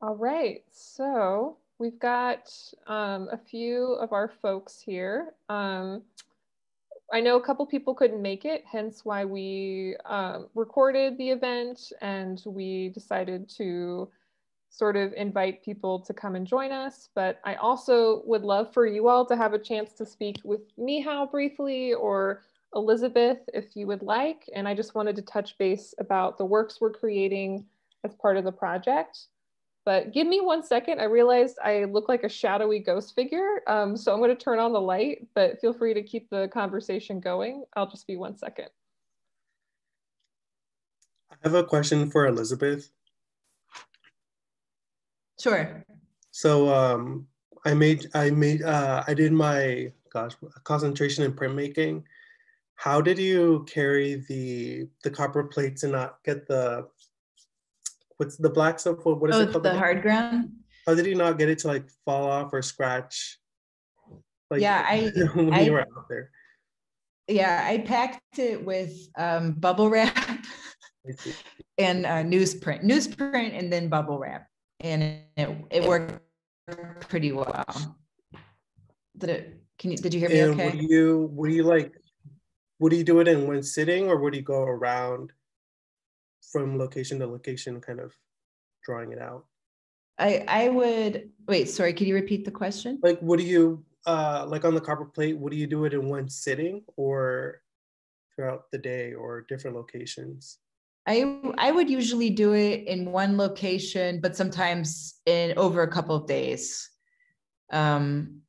All right, so we've got a few of our folks here. I know a couple people couldn't make it, hence why we recorded the event, and we decided to sort of invite people to come and join us. But I also would love for you all to have a chance to speak with Michał briefly, or Elizabeth if you would like. And I just wanted to touch base about the works we're creating as part of the project. But give me 1 second. I realized I look like a shadowy ghost figure. So I'm going to turn on the light, but feel free to keep the conversation going. I'll just be 1 second. I have a question for Elizabeth. Sure. So I did my concentration in printmaking. How did you carry the copper plates and not get what's the black stuff? What is it called? The hard ground? How did you not get it to like fall off or scratch? Like, yeah, when you were out there. Yeah, I packed it with bubble wrap and newsprint, and then bubble wrap, and it worked pretty well. Did you hear me okay? Would you do it in one sitting, or would you go around from location to location, kind of drawing it out? I would, wait, sorry, could you repeat the question? Like, what do you, like on the copper plate, would you do it in one sitting or throughout the day or different locations? I would usually do it in one location, but sometimes in over a couple of days. And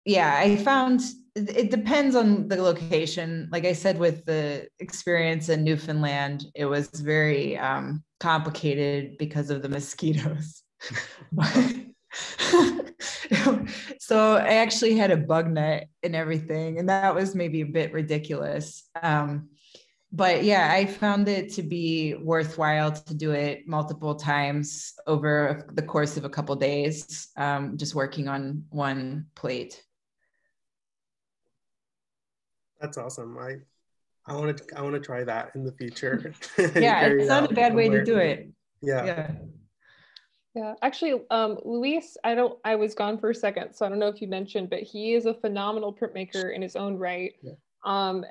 yeah, I found it depends on the location. Like I said, with the experience in Newfoundland, it was very complicated because of the mosquitoes. So I actually had a bug net and everything, and that was maybe a bit ridiculous. But yeah, I found it to be worthwhile to do it multiple times over the course of a couple of days, just working on one plate. That's awesome. I want to try that in the future. Yeah, it's not a bad way to do it. Yeah. Yeah, actually, Luis, I was gone for a second, so I don't know if you mentioned, but he is a phenomenal printmaker in his own right. Yeah.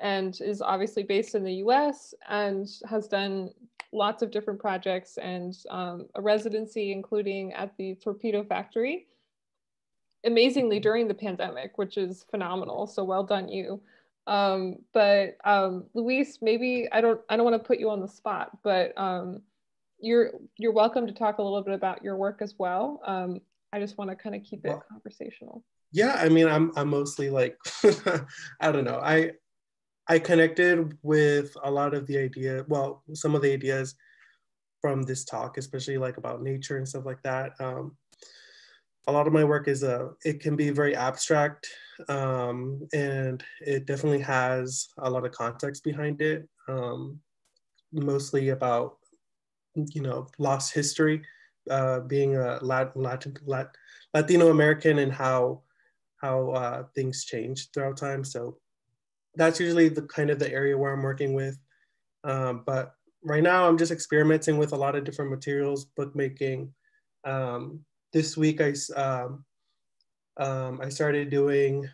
And is obviously based in the US and has done lots of different projects and a residency, including at the Torpedo Factory, amazingly during the pandemic, which is phenomenal. So well done, you. But Luis, maybe I don't want to put you on the spot, but you're welcome to talk a little bit about your work as well. I just want to kind of keep it conversational. Yeah, I mean, I'm mostly like, I don't know. I connected with a lot of the some of the ideas from this talk, especially like about nature and stuff like that. A lot of my work it can be very abstract, and it definitely has a lot of context behind it, mostly about, lost history, being a Latino American, and how things change throughout time. So that's usually the kind of the area where I'm working with. But right now I'm just experimenting with a lot of different materials, bookmaking. This week I started doing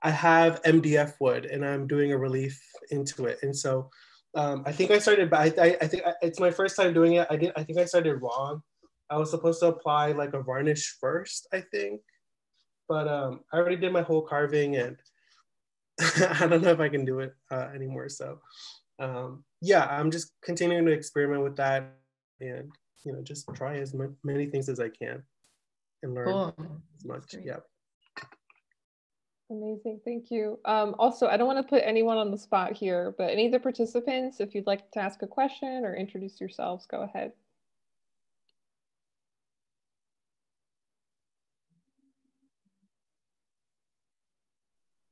I have MDF wood and I'm doing a relief into it. And so I think I started, but I think it's my first time doing it. I think I started wrong. I was supposed to apply like a varnish first, I think. But I already did my whole carving, and I don't know if I can do it anymore. So yeah, I'm just continuing to experiment with that, and just try as many things as I can and learn as much. Yeah. Amazing, thank you. Also, I don't want to put anyone on the spot here, but any of the participants, if you'd like to ask a question or introduce yourselves, go ahead.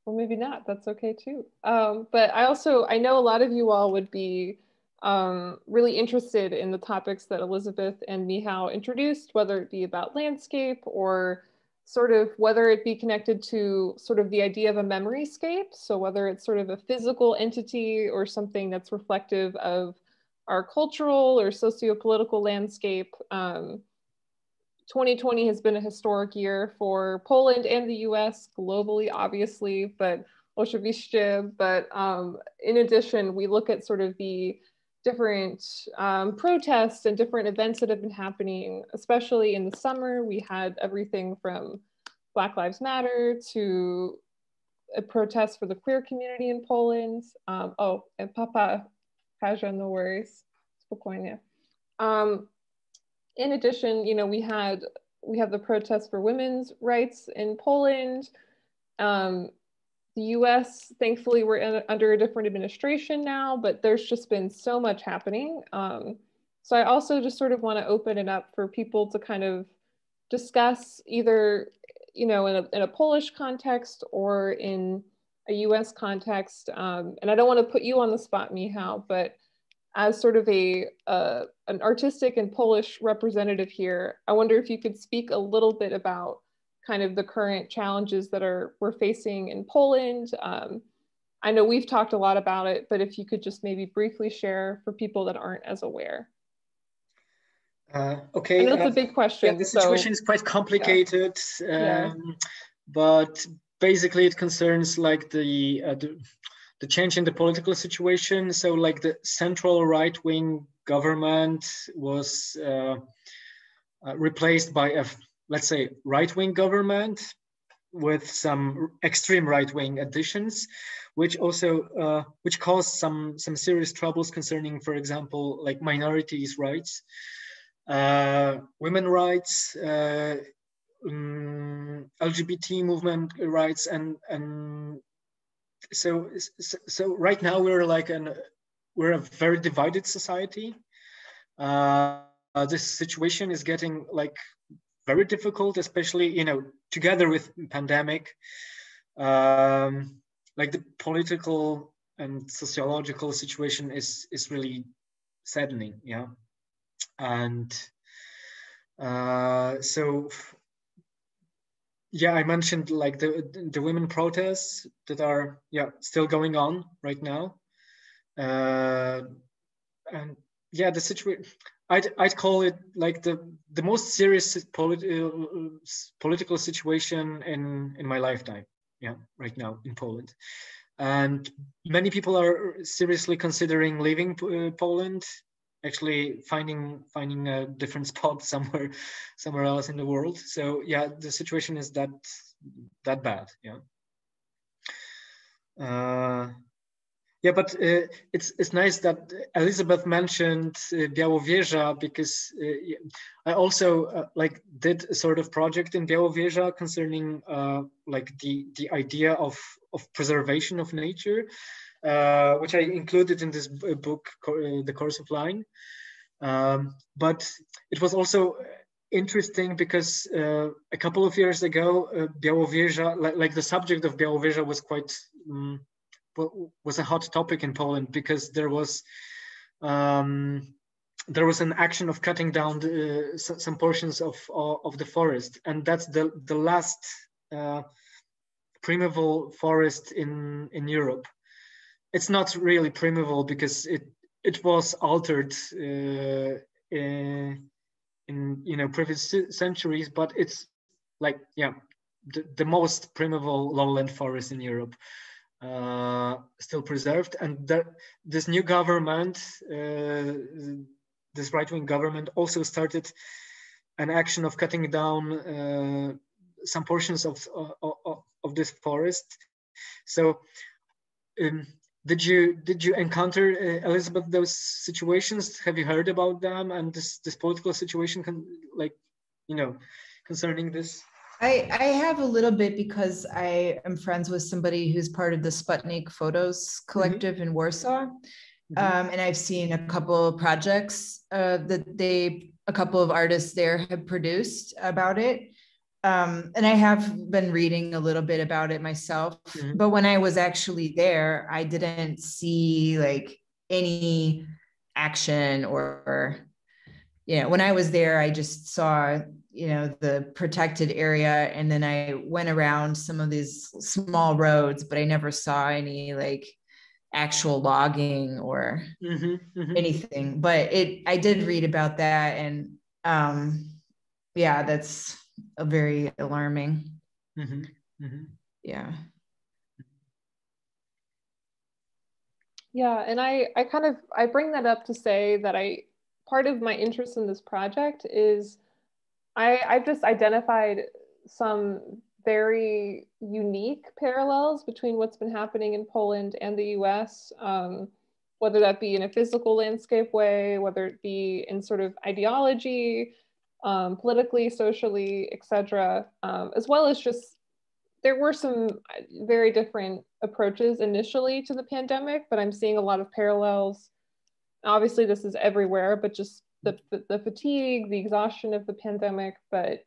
Or maybe not, that's okay too. But I know a lot of you all would be really interested in the topics that Elizabeth and Michał introduced, whether it be about landscape or sort of whether it be connected to sort of the idea of a memory scape. So whether it's sort of a physical entity or something that's reflective of our cultural or socio-political landscape. 2020 has been a historic year for Poland and the US, globally, obviously, but in addition, we look at sort of the different protests and different events that have been happening, especially in the summer. We had everything from Black Lives Matter to a protest for the queer community in Poland. And Papa, Kaja, no worries. Spokojnie. In addition, you know, we have the protests for women's rights in Poland. The US, thankfully, we're under a different administration now, but there's just been so much happening. So I also just sort of want to open it up for people to kind of discuss either, you know, in a Polish context or in a US context. And I don't want to put you on the spot, Michał, but as sort of an artistic and Polish representative here, I wonder if you could speak a little bit about kind of the current challenges that we're facing in Poland. I know we've talked a lot about it, but if you could just maybe briefly share for people that aren't as aware. Okay. I know it's a big question. Yeah, the situation is quite complicated, but basically it concerns like the change in the political situation. So like the central right-wing government was replaced by a, let's say, right-wing government with some extreme right-wing additions, which also which caused some serious troubles concerning, for example, like minorities' rights, women rights, LGBT movement rights, and so right now we're a very divided society. This situation is getting like very difficult, especially, you know, together with pandemic. Like the political and sociological situation is really saddening, yeah. And so yeah, I mentioned like the women protests that are still going on right now, and yeah, the situation, I'd call it like the most serious political situation in my lifetime, yeah, right now in Poland. And many people are seriously considering leaving Poland, actually finding a different spot somewhere else in the world. So yeah, the situation is that bad, yeah. Yeah, but it's nice that Elizabeth mentioned Białowieża, because I also like did a sort of project in Białowieża concerning like the idea of preservation of nature, which I included in this book, The Course of Line. But it was also interesting because a couple of years ago, Białowieża, like the subject of Białowieża was quite was a hot topic in Poland, because there was an action of cutting down some portions of the forest, and that's the last primeval forest in Europe. It's not really primeval because it was altered in previous centuries, but it's like the most primeval lowland forest in Europe. Still preserved, and this new government, this right-wing government, also started an action of cutting down some portions of this forest. So, did you encounter, Elizabeth, those situations? Have you heard about them and this political situation, concerning this? I have a little bit, because I am friends with somebody who's part of the Sputnik Photos collective in Warsaw. And I've seen a couple of projects that a couple of artists there have produced about it. And I have been reading a little bit about it myself, but when I was actually there, I didn't see like any action or when I was there, I just saw you know, the protected area. And then I went around some of these small roads, but I never saw any like actual logging or anything. But I did read about that, and yeah, that's a very alarming. Yeah. Yeah, and I bring that up to say that part of my interest in this project is I've just identified some very unique parallels between what's been happening in Poland and the US, whether that be in a physical landscape way, whether it be in sort of ideology, politically, socially, etc., as well as just there were some very different approaches initially to the pandemic, but I'm seeing a lot of parallels. Obviously, this is everywhere, but just the fatigue, the exhaustion of the pandemic, but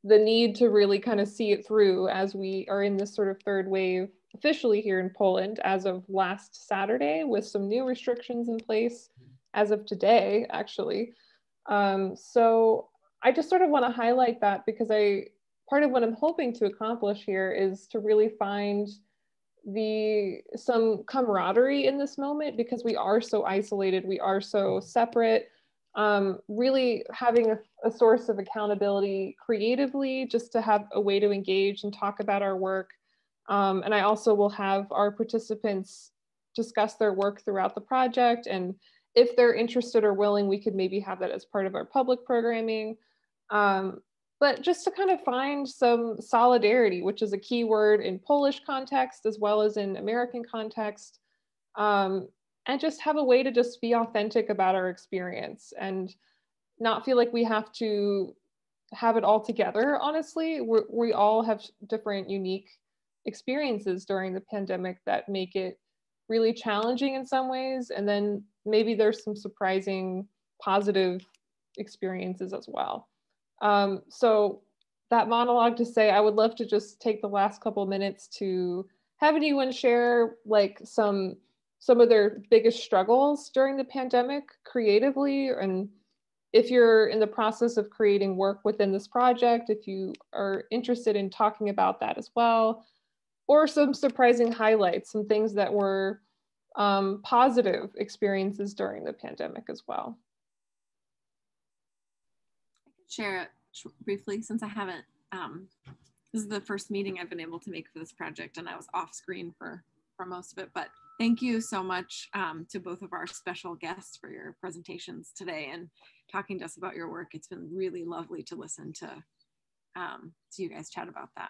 the need to really kind of see it through as we are in this sort of third wave officially here in Poland as of last Saturday, with some new restrictions in place as of today, actually. So I just sort of want to highlight that because part of what I'm hoping to accomplish here is to really find some camaraderie in this moment, because we are so isolated, we are so separate. Really having a source of accountability creatively, just to have a way to engage and talk about our work. And I also will have our participants discuss their work throughout the project. And if they're interested or willing, we could maybe have that as part of our public programming. But just to kind of find some solidarity, which is a key word in Polish context, as well as in American context, and just have a way to just be authentic about our experience and not feel like we have to have it all together. Honestly, we all have different unique experiences during the pandemic that make it really challenging in some ways. And then maybe there's some surprising positive experiences as well. So that monologue to say, I would love to just take the last couple of minutes to have anyone share like some of their biggest struggles during the pandemic creatively. And if you're in the process of creating work within this project, if you are interested in talking about that as well, or some surprising highlights, some things that were positive experiences during the pandemic as well. Share it briefly, since I haven't, this is the first meeting I've been able to make for this project, and I was off screen for most of it, but thank you so much to both of our special guests for your presentations today and talking to us about your work. It's been really lovely to listen to you guys chat about that.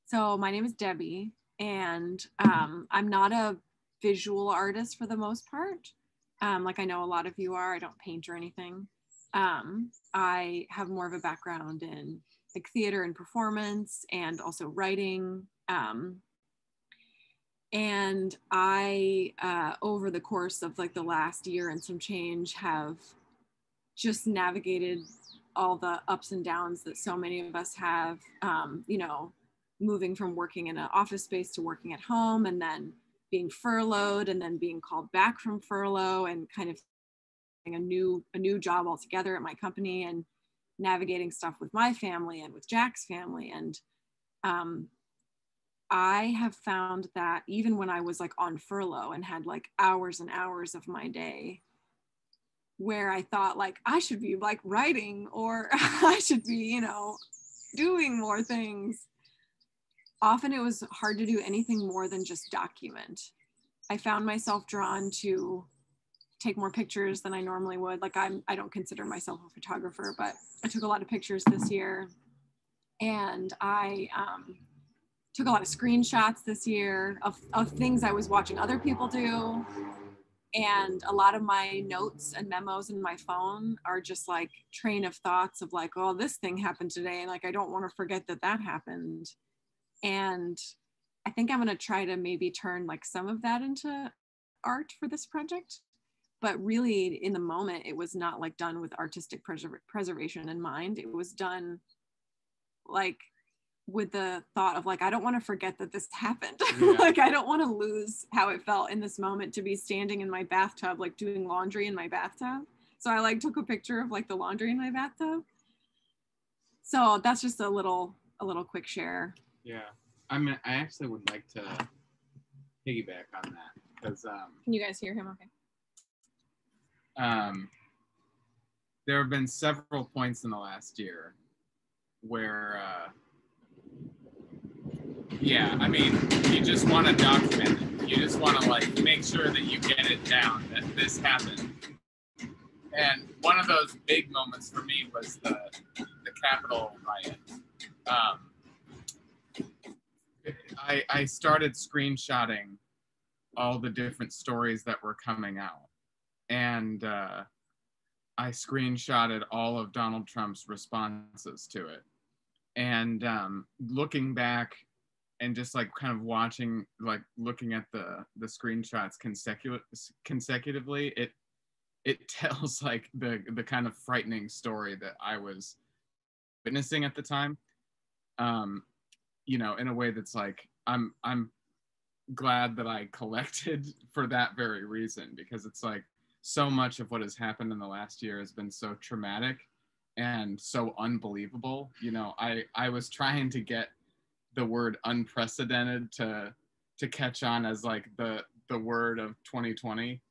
So my name is Debbie, and I'm not a visual artist for the most part. Like I know a lot of you are. I don't paint or anything. I have more of a background in like theater and performance and also writing. And I, over the course of like the last year and some change, have just navigated all the ups and downs that so many of us have, you know, moving from working in an office space to working at home, and then being furloughed, and then being called back from furlough, and kind of a new job altogether at my company, and navigating stuff with my family and with Jack's family. And I have found that even when I was like on furlough and had like hours and hours of my day where I thought like I should be like writing, or I should be, you know, doing more things, often it was hard to do anything more than just document. I found myself drawn to take more pictures than I normally would. Like I don't consider myself a photographer, but I took a lot of pictures this year, and I took a lot of screenshots this year of things I was watching other people do. And a lot of my notes and memos in my phone are just like train of thoughts of like, oh, this thing happened today, and like I don't want to forget that happened. And I think I'm going to try to maybe turn like some of that into art for this project. But really in the moment, it was not like done with artistic preservation in mind. It was done like with the thought of like, I don't want to forget that this happened. Yeah. Like, I don't want to lose how it felt in this moment to be standing in my bathtub, like doing laundry in my bathtub. So I like took a picture of like the laundry in my bathtub. So that's just a little quick share. Yeah, I actually would like to piggyback on that because can you guys hear him? Okay. There have been several points in the last year where yeah, I mean, you just want to document it. You just want to like make sure that you get it down that this happened. And one of those big moments for me was the Capitol riot. I started screenshotting all the different stories that were coming out. And I screenshotted all of Donald Trump's responses to it. And looking back and just like kind of watching, like looking at the screenshots consecutively, it tells like the kind of frightening story that I was witnessing at the time. You know, in a way that's like, I'm glad that I collected for that very reason, because it's like so much of what has happened in the last year has been so traumatic and so unbelievable. You know, I was trying to get the word unprecedented to catch on as like the word of 2020.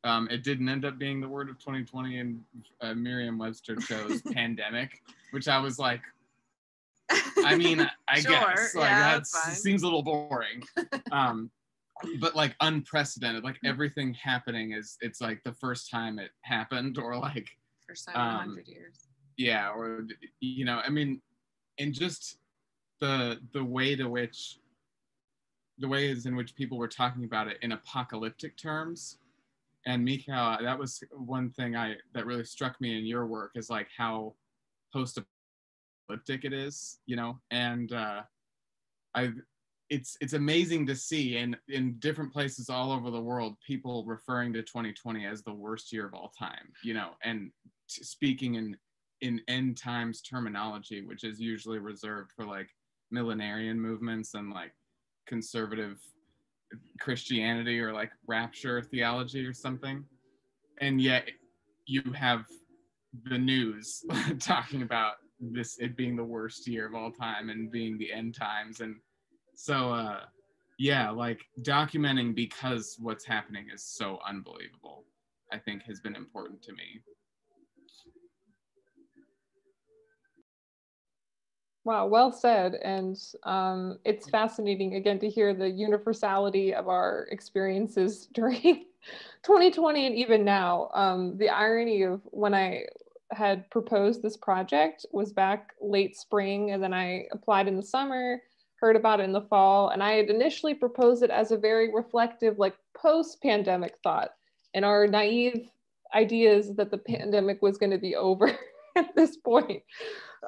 It didn't end up being the word of 2020, and Merriam-Webster chose pandemic, which I was like, I mean, I Sure, guess like yeah, that that's fine. seems a little boring. But like unprecedented, like everything happening it's like the first time it happened, or like First time in 100 years. yeah, or you know, I mean, and just the ways in which people were talking about it in apocalyptic terms. And Michał, that was one thing that really struck me in your work, is like how post-apocalyptic it is, you know. And it's amazing to see in different places all over the world, people referring to 2020 as the worst year of all time, you know, and speaking in end times terminology, which is usually reserved for like millenarian movements and like conservative Christianity or like rapture theology or something. And yet you have the news talking about it being the worst year of all time and being the end times. And so yeah, like documenting because what's happening is so unbelievable, I think has been important to me. Wow, well said. And it's fascinating, again, to hear the universality of our experiences during 2020 and even now. The irony of when I had proposed this project was back late spring, and then I applied in the summer, heard about it in the fall, and I had initially proposed it as a very reflective, like post-pandemic thought, and our naive ideas that the pandemic was going to be over at this point.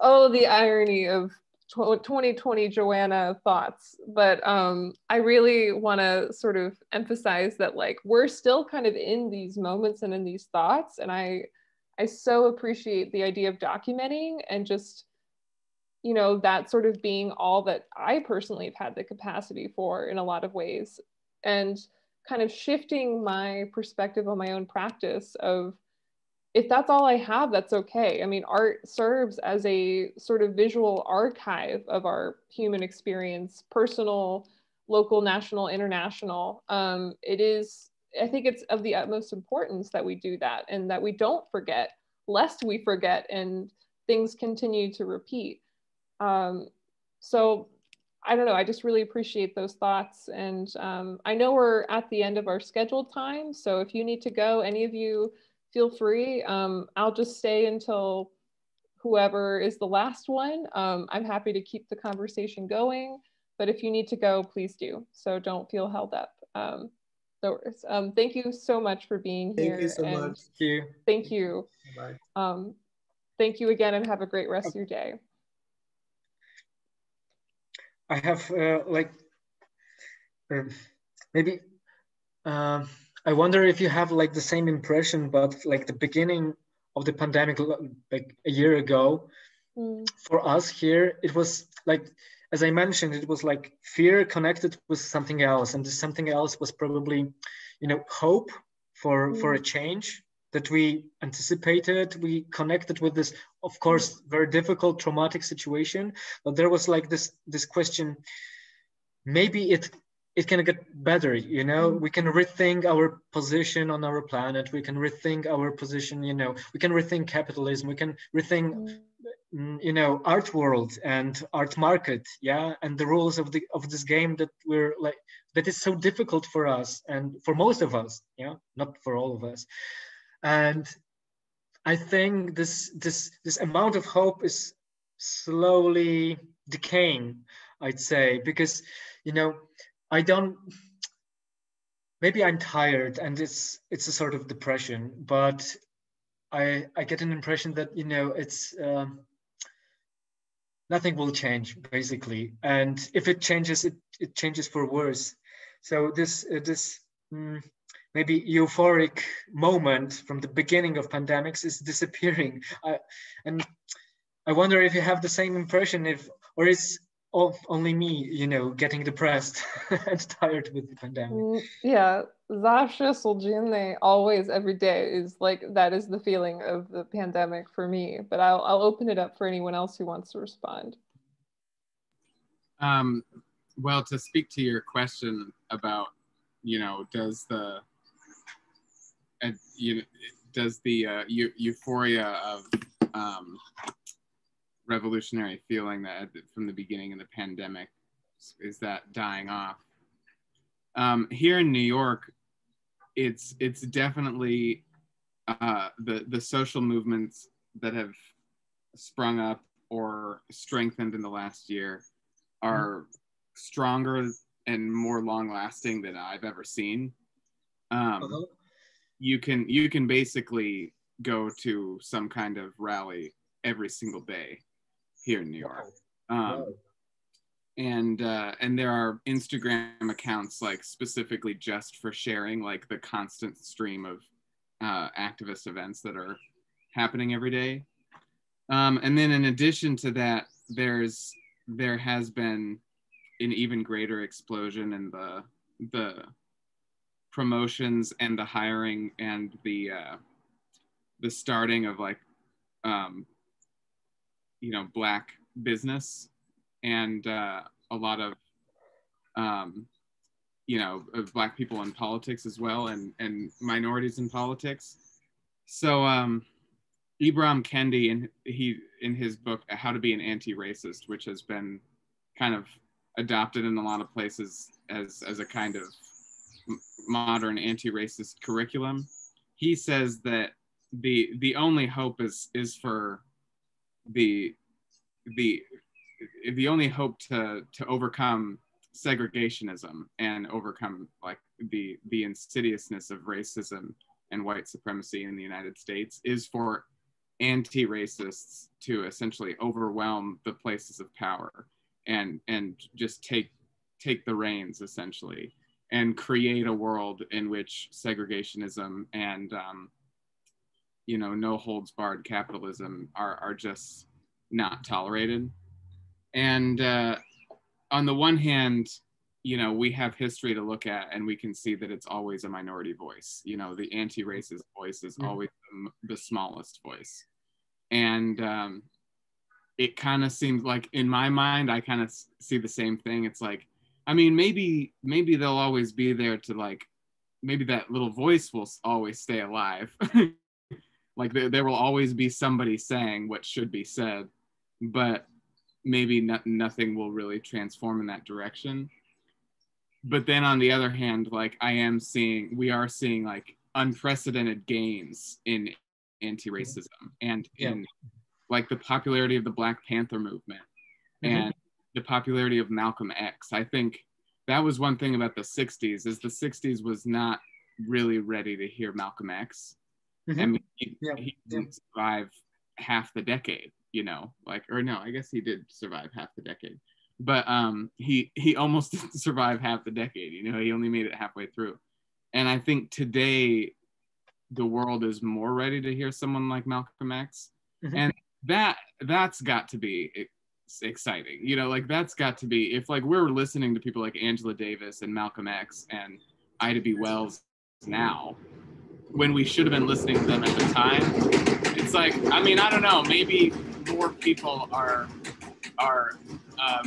Oh, the irony of 2020 Joanna thoughts. But I really want to sort of emphasize that like we're still kind of in these moments and in these thoughts. And I so appreciate the idea of documenting and just, you know, that sort of being all that I personally have had the capacity for in a lot of ways, and kind of shifting my perspective on my own practice of, if that's all I have, that's okay. I mean, art serves as a sort of visual archive of our human experience, personal, local, national, international. It is, I think it's of the utmost importance that we do that and that we don't forget, lest we forget and things continue to repeat. So I don't know, I just really appreciate those thoughts. And I know we're at the end of our scheduled time. So if you need to go, any of you, feel free. I'll just stay until whoever is the last one. I'm happy to keep the conversation going, but if you need to go, please do. So don't feel held up. Thank you so much for being here. Thank you so much. Thank you. Thank you. Bye. Thank you again, and have a great rest of your day. I have maybe I wonder if you have like the same impression, but like the beginning of the pandemic, like a year ago, for us here, it was like, as I mentioned, it was like fear connected with something else. And this something else was probably, you know, hope for a change that we anticipated. We connected with this of course, very difficult, traumatic situation. But there was like this question, maybe it can get better, you know. We can rethink our position on our planet. We can rethink our position, you know. We can rethink capitalism. We can rethink, you know, art world and art market, yeah, and the rules of this game that we're like, that is so difficult for us and for most of us, yeah, not for all of us. And I think this amount of hope is slowly decaying, I'd say, because, you know, maybe I'm tired and it's a sort of depression, but I get an impression that, you know, it's nothing will change basically, and if it changes, it changes for worse. So this maybe euphoric moment from the beginning of pandemics is disappearing. And I wonder if you have the same impression, or is only me, you know, getting depressed and tired with the pandemic. Yeah, zawsze codziennie, always, every day is like, that is the feeling of the pandemic for me. But I'll open it up for anyone else who wants to respond. Well, to speak to your question about, you know, does the euphoria of revolutionary feeling that from the beginning of the pandemic, is that dying off? Here in New York, it's definitely the social movements that have sprung up or strengthened in the last year are stronger and more long-lasting than I've ever seen. You can basically go to some kind of rally every single day here in New York. And there are Instagram accounts like specifically just for sharing like the constant stream of activist events that are happening every day. And then in addition to that, there has been an even greater explosion in the promotions and the hiring and the starting of like you know, Black business and a lot of you know, of Black people in politics as well, and minorities in politics. So Ibram Kendi, in his book How to Be an Anti-Racist, which has been kind of adopted in a lot of places as a kind of modern anti-racist curriculum, he says that the only hope is for the only hope to overcome segregationism and overcome like the insidiousness of racism and white supremacy in the United States is for anti-racists to essentially overwhelm the places of power and just take the reins essentially and create a world in which segregationism and you know, no holds barred capitalism are just not tolerated. And on the one hand, you know, we have history to look at and we can see that it's always a minority voice. You know, the anti-racist voice is always the smallest voice. And it kind of seems like, in my mind, I kind of see the same thing. It's like, I mean, maybe they'll always be there to like, maybe that little voice will always stay alive. Like there will always be somebody saying what should be said, but maybe nothing will really transform in that direction. But then on the other hand, like we are seeing like unprecedented gains in anti-racism and in like the popularity of the Black Panther movement and the popularity of Malcolm X. I think that was one thing about the 60s is the 60s was not really ready to hear Malcolm X. I mean, he didn't survive half the decade, you know, like, or no, I guess he did survive half the decade, but he almost didn't survive half the decade, you know, he only made it halfway through. And I think today the world is more ready to hear someone like Malcolm X. And that's got to be exciting, you know, like that's got to be, if like we're listening to people like Angela Davis and Malcolm X and Ida B. Wells now, when we should have been listening to them at the time, it's like, I mean, I don't know, maybe more people are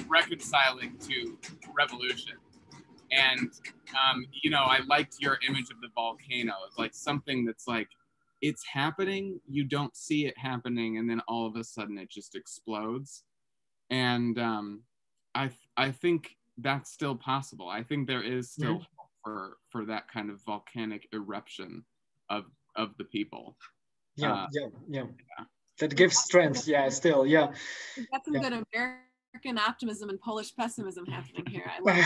reconciling to revolution. And, you know, I liked your image of the volcano. It's like something that's like, it's happening, you don't see it happening, and then all of a sudden it just explodes. And I think that's still possible. I think there is still hope for that kind of volcanic eruption of the people. Yeah. That gives strength. Yeah, still, yeah. We've got some good American optimism and Polish pessimism happening here. I love it.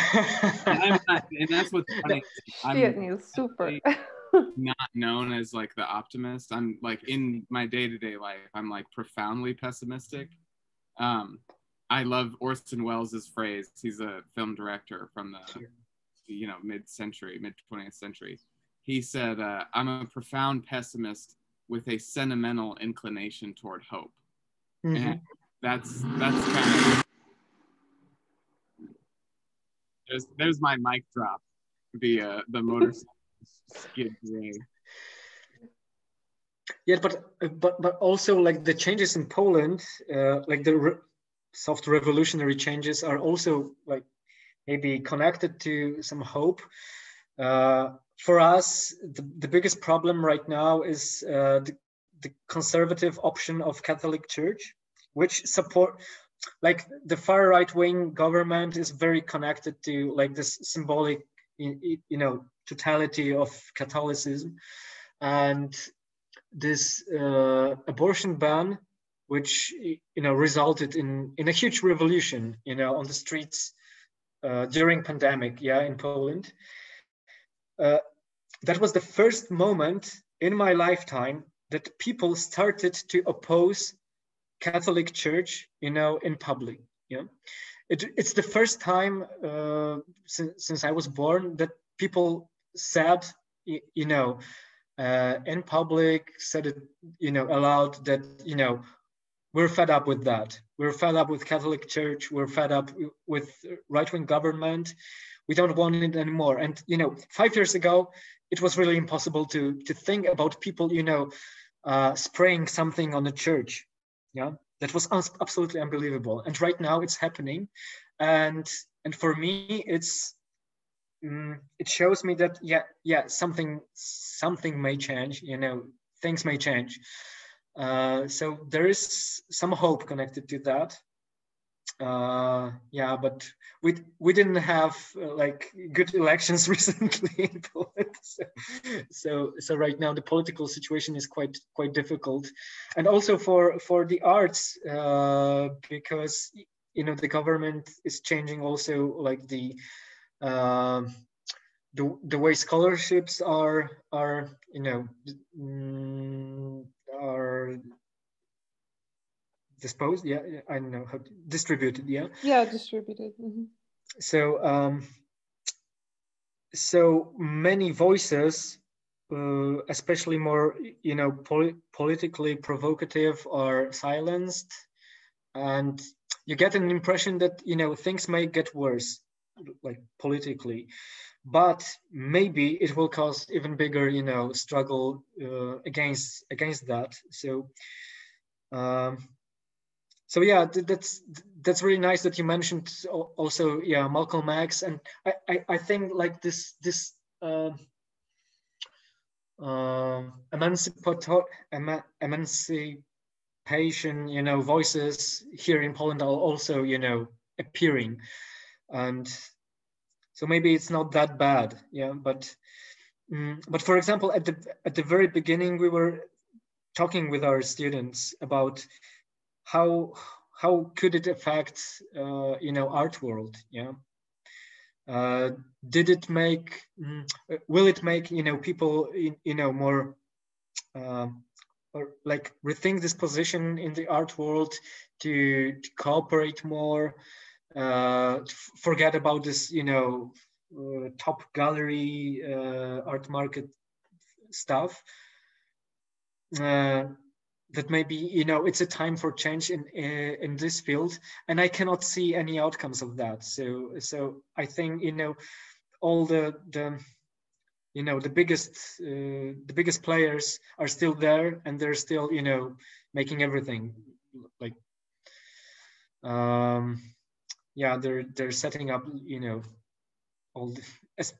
And that's what's funny. I'm super. Not known as like the optimist. I'm like, in my day-to-day life, I'm like profoundly pessimistic. I love Orson Welles' phrase. He's a film director from the mid-20th century. He said, I'm a profound pessimist with a sentimental inclination toward hope. And that's kind of, there's my mic drop via the motorcycle skid away. Yeah, but also like the changes in Poland, like the soft revolutionary changes are also like maybe connected to some hope. For us, the biggest problem right now is the conservative option of Catholic Church, which support, like the far right-wing government is very connected to like this symbolic, totality of Catholicism, and this abortion ban, which resulted in a huge revolution, on the streets during pandemic, in Poland. That was the first moment in my lifetime that people started to oppose Catholic Church, in public. It's the first time since I was born that people said, in public, said it, aloud, that we're fed up with that. We're fed up with Catholic Church. We're fed up with right-wing government. We don't want it anymore. And 5 years ago, it was really impossible to think about people, spraying something on the church. That was absolutely unbelievable. And right now it's happening. And for me, it shows me that something may change. Things may change. So there is some hope connected to that. But we didn't have like good elections recently in Poland. So right now the political situation is quite difficult, and also for the arts, because the government is changing also, like the way scholarships are disposed, I don't know how to, distributed, distributed. So many voices, especially more politically provocative, are silenced, and you get an impression that things may get worse, like politically, but maybe it will cause even bigger struggle against that. So that's really nice that you mentioned also Malcolm X, and I think like this emancipation voices here in Poland are also appearing, and so maybe it's not that bad, but for example, at the very beginning we were talking with our students about how could it affect art world? Did it make? Will it make people more or like rethink this position in the art world to cooperate more? Forget about this top gallery art market stuff. That maybe it's a time for change in this field, and I cannot see any outcomes of that. So I think all the you know, the biggest players are still there, and they're still, you know, making everything. Like, yeah, they're setting up, you know, all the, as,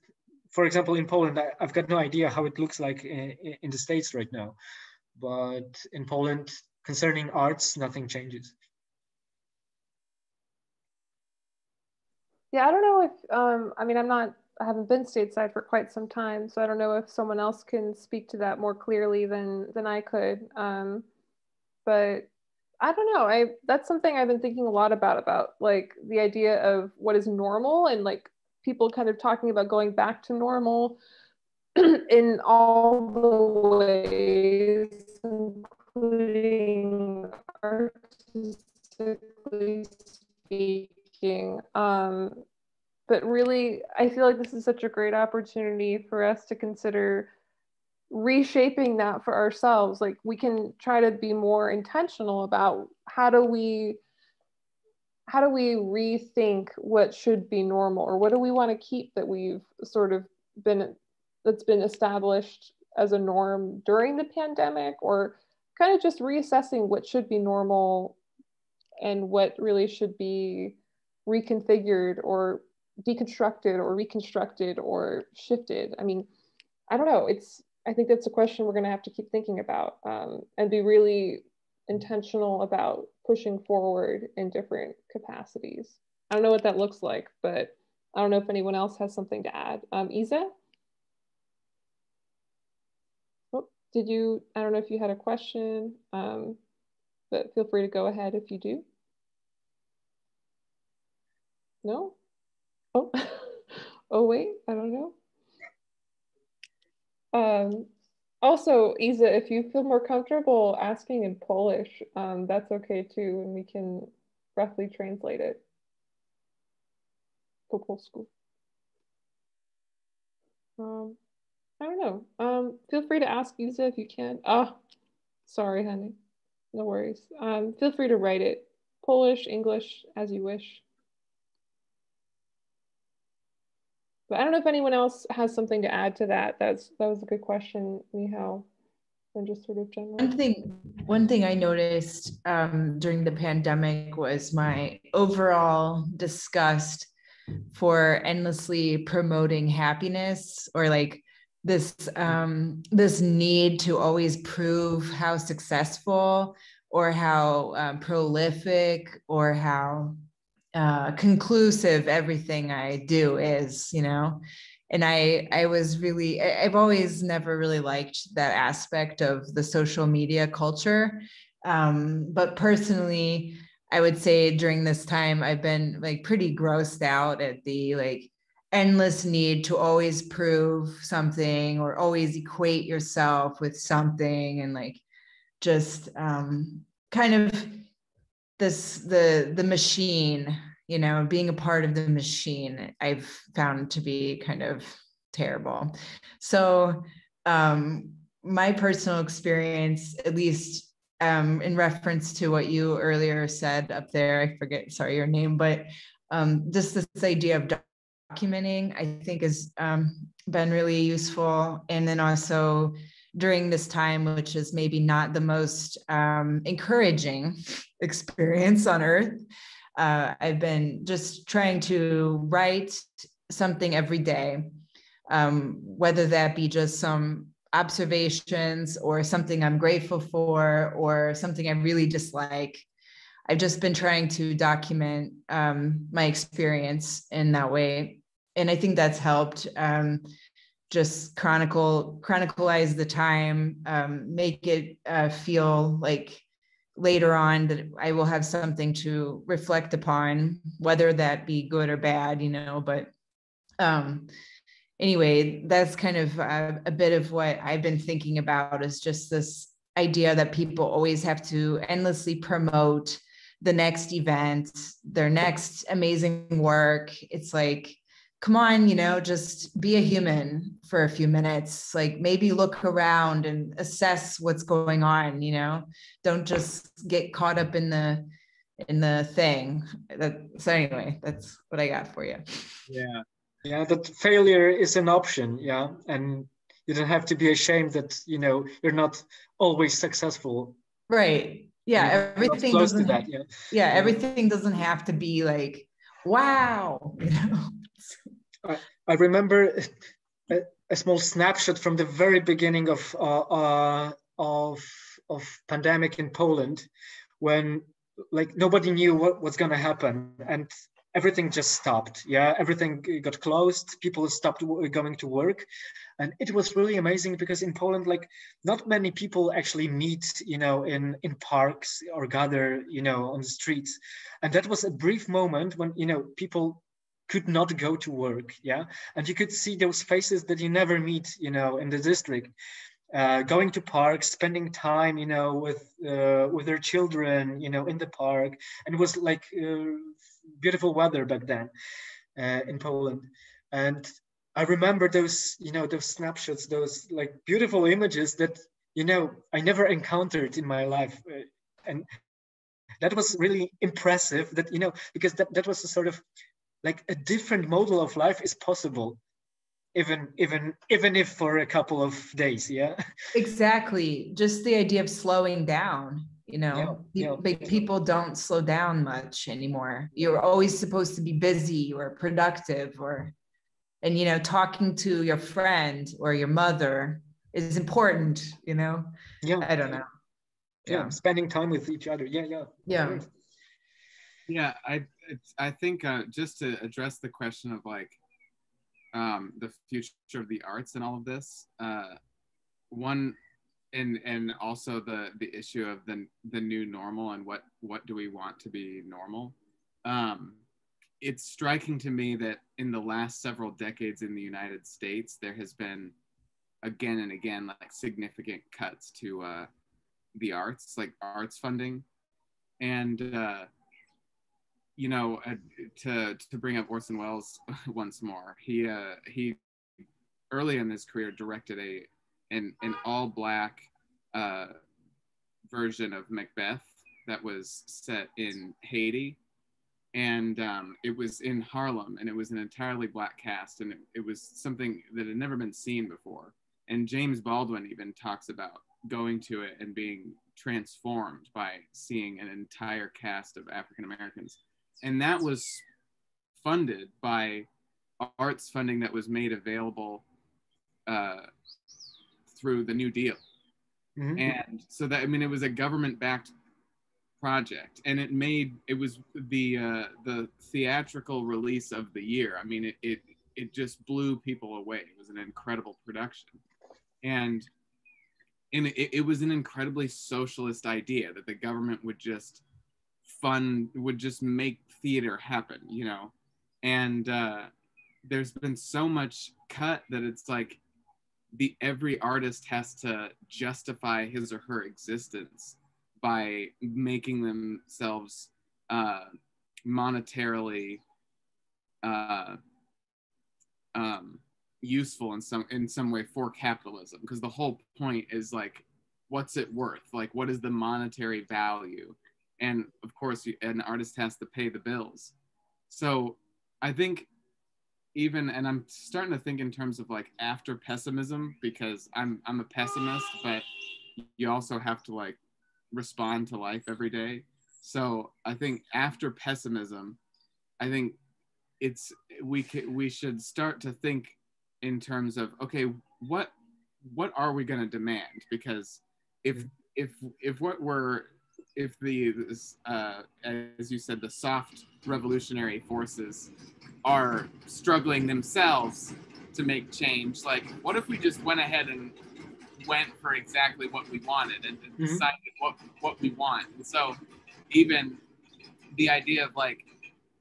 for example, in Poland, I've got no idea how it looks like in the States right now, but in Poland, concerning arts, nothing changes. Yeah, I don't know if, I mean, I haven't been stateside for quite some time, so I don't know if someone else can speak to that more clearly than I could. But I don't know. That's something I've been thinking a lot about like the idea of what is normal, and like people kind of talking about going back to normal in all the ways, including artistically speaking. But really, I feel like this is such a great opportunity for us to consider reshaping that for ourselves. Like, we can try to be more intentional about how do we rethink what should be normal, or what do we want to keep that we've sort of that's been established as a norm during the pandemic, or kind of just reassessing what should be normal and what really should be reconfigured or deconstructed or reconstructed or shifted. I mean, I don't know. I think that's a question we're going to have to keep thinking about, and be really intentional about pushing forward in different capacities. I don't know what that looks like, but I don't know if anyone else has something to add. Isa? Oh, I don't know if you had a question, but feel free to go ahead if you do. No? Oh, oh wait, I don't know. Also, Isa, if you feel more comfortable asking in Polish, that's okay too, and we can roughly translate it. Po polsku. I don't know. Feel free to ask Isa if you can. Oh, sorry, honey. No worries. Feel free to write it. Polish, English, as you wish. But I don't know if anyone else has something to add to that. That was a good question, Michał, and just sort of general. One thing I noticed during the pandemic was my overall disgust for endlessly promoting happiness, or like this need to always prove how successful or how prolific or how conclusive everything I do is, you know. And I've always never really liked that aspect of the social media culture. But personally, I would say during this time, I've been like pretty grossed out at the like endless need to always prove something or always equate yourself with something, and like just kind of the machine, you know, being a part of the machine, I've found to be kind of terrible. So my personal experience, at least in reference to what you earlier said up there, I forget, sorry, your name, but just this idea of documenting, I think has been really useful. And then also during this time, which is maybe not the most encouraging experience on earth, I've been just trying to write something every day, whether that be just some observations or something I'm grateful for or something I really dislike. I've just been trying to document my experience in that way. And I think that's helped just chronicleize the time, make it feel like later on that I will have something to reflect upon, whether that be good or bad, you know. But anyway, that's kind of a bit of what I've been thinking about, is just this idea that people always have to endlessly promote the next event, their next amazing work. It's like, come on, you know, just be a human for a few minutes, like maybe look around and assess what's going on, you know, don't just get caught up in the thing. So anyway, that's what I got for you. Yeah. Yeah, that failure is an option. Yeah, and you don't have to be ashamed that you're not always successful. Right. Yeah, everything close to doesn't. that. Yeah. Yeah, everything doesn't have to be like, wow. I remember a small snapshot from the very beginning of pandemic in Poland, when like nobody knew what was going to happen, and everything just stopped. Yeah, everything got closed. People stopped going to work, and it was really amazing because in Poland, like not many people actually meet, in parks or gather, on the streets, and that was a brief moment when people could not go to work. Yeah, and you could see those faces that you never meet, in the district. Going to parks, spending time, with their children, in the park, and it was like beautiful weather back then in Poland. And I remember those, those snapshots, those like beautiful images that I never encountered in my life, and that was really impressive. That because that was a sort of like a different model of life is possible, even if for a couple of days. Yeah, exactly. Just the idea of slowing down, people don't slow down much anymore. You're always supposed to be busy or productive, and talking to your friend or your mother is important. I don't know. Yeah, spending time with each other. Yeah. I think just to address the question of like the future of the arts and all of this, one, and also the issue of the new normal and what do we want to be normal. It's striking to me that in the last several decades in the United States, there has been again and again like significant cuts to the arts, like arts funding, and to bring up Orson Welles once more, he early in his career directed an all black version of Macbeth that was set in Haiti, and it was in Harlem, and it was an entirely black cast, and it was something that had never been seen before. And James Baldwin even talks about going to it and being transformed by seeing an entire cast of African Americans. And that was funded by arts funding that was made available through the New Deal. Mm-hmm. And so that, I mean, it was a government-backed project, and it was the theatrical release of the year. I mean, it just blew people away. It was an incredible production. And it was an incredibly socialist idea that the government would just make theater happen, and there's been so much cut that it's like every artist has to justify his or her existence by making themselves monetarily useful in some way for capitalism, because the whole point is like, what's it worth? Like, what is the monetary value? And of course, an artist has to pay the bills. So I think and I'm starting to think in terms of like after pessimism, because I'm a pessimist, but you also have to like respond to life every day. So I think after pessimism, I think we should start to think in terms of, okay, what are we going to demand? Because if as you said, the soft revolutionary forces are struggling themselves to make change, like what if we just went ahead and went for exactly what we wanted and decided what we want? And so even the idea of like,